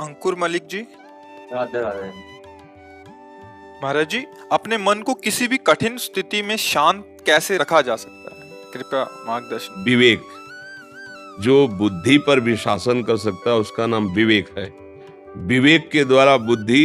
अंकुर मलिक जी। राधे राधे। महाराज जी, अपने मन को किसी भी कठिन स्थिति में शांत कैसे रखा जा सकता है, कृपया मार्गदर्शन। विवेक, जो बुद्धि पर भी शासन कर सकता है उसका नाम विवेक है। विवेक के द्वारा बुद्धि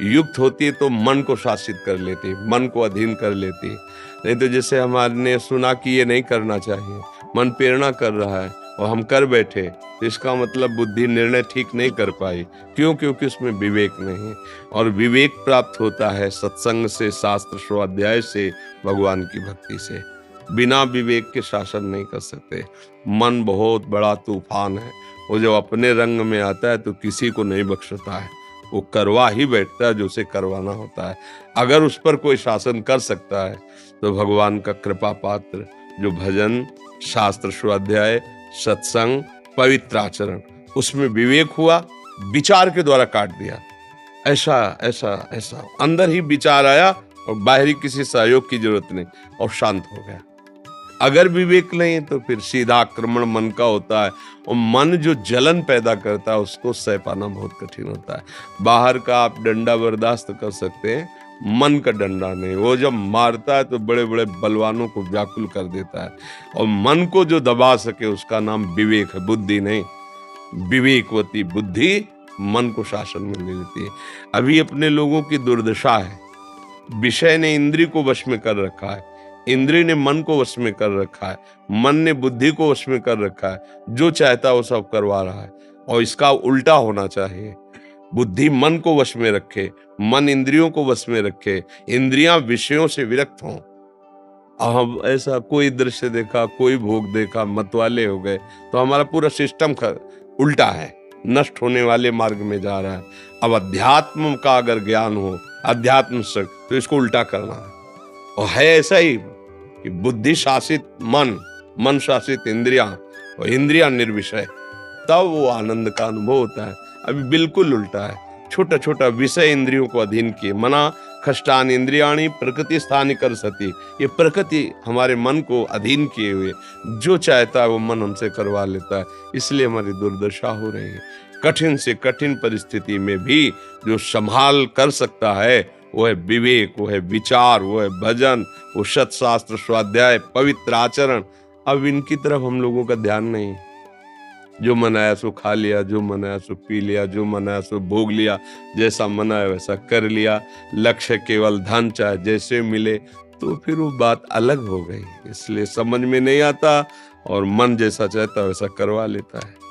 युक्त होती है तो मन को शासित कर लेती है, मन को अधीन कर लेती है। नहीं तो जैसे हमारे सुना कि ये नहीं करना चाहिए, मन प्रेरणा कर रहा है और हम कर बैठे, तो इसका मतलब बुद्धि निर्णय ठीक नहीं कर पाई। क्यों? क्योंकि उसमें विवेक नहीं है। और विवेक प्राप्त होता है सत्संग से, शास्त्र स्वाध्याय से, भगवान की भक्ति से। बिना विवेक के शासन नहीं कर सकते। मन बहुत बड़ा तूफान है, वो जब अपने रंग में आता है तो किसी को नहीं बख्शता है, वो करवा ही बैठता है जो उसे करवाना होता है। अगर उस पर कोई शासन कर सकता है तो भगवान का कृपा पात्र, जो भजन, शास्त्र स्वाध्याय, सत्संग, पवित्र आचरण, उसमें विवेक हुआ, विचार के द्वारा काट दिया। ऐसा ऐसा ऐसा अंदर ही विचार आया और बाहरी किसी सहयोग की जरूरत नहीं, और शांत हो गया। अगर विवेक नहीं तो फिर सीधा आक्रमण मन का होता है, और मन जो जलन पैदा करता है उसको सह पाना बहुत कठिन होता है। बाहर का आप डंडा बर्दाश्त कर सकते हैं, मन का डंडा नहीं। वो जब मारता है तो बड़े बड़े बलवानों को व्याकुल कर देता है, और मन को जो दबा सके उसका नाम विवेक है, बुद्धि नहीं। विवेकवती बुद्धि मन को शासन में ले लेती है। अभी अपने लोगों की दुर्दशा है, विषय ने इंद्रिय को वश में कर रखा है, इंद्रिय ने मन को वश में कर रखा है, मन ने बुद्धि को वश में कर रखा है। जो चाहता है वो सब करवा रहा है, और इसका उल्टा होना चाहिए। बुद्धि मन को वश में रखे, मन इंद्रियों को वश में रखे, इंद्रियां विषयों से विरक्त हों। हम ऐसा कोई दृश्य देखा, कोई भोग देखा, मतवाले हो गए, तो हमारा पूरा सिस्टम उल्टा है, नष्ट होने वाले मार्ग में जा रहा है। अब अध्यात्म का अगर ज्ञान हो, अध्यात्म से, तो इसको उल्टा करना है। और है ऐसा ही कि बुद्धि शासित मन, मन शासित इंद्रियां, और इंद्रियां निर्विषय, तब वो आनंद का अनुभव होता है। अभी बिल्कुल उल्टा है, छोटा छोटा विषय इंद्रियों को अधीन किए। मना खष्टान इंद्रियाणी प्रकृति स्थानी कर सती, ये प्रकृति हमारे मन को अधीन किए हुए जो चाहता है वो मन हमसे करवा लेता है। इसलिए हमारी दुर्दशा हो रही है। कठिन से कठिन परिस्थिति में भी जो संभाल कर सकता है वो है विवेक, वो है विचार, वो है भजन, वो सत्शास्त्र स्वाध्याय, पवित्र आचरण। अब इनकी तरफ हम लोगों का ध्यान नहीं। जो मन आया सो खा लिया, जो मन आया सो पी लिया, जो मन आया सो भोग लिया, जैसा मन आया वैसा कर लिया। लक्ष्य केवल धन, चाहे जैसे मिले, तो फिर वो बात अलग हो गई। इसलिए समझ में नहीं आता, और मन जैसा चाहता वैसा करवा लेता है।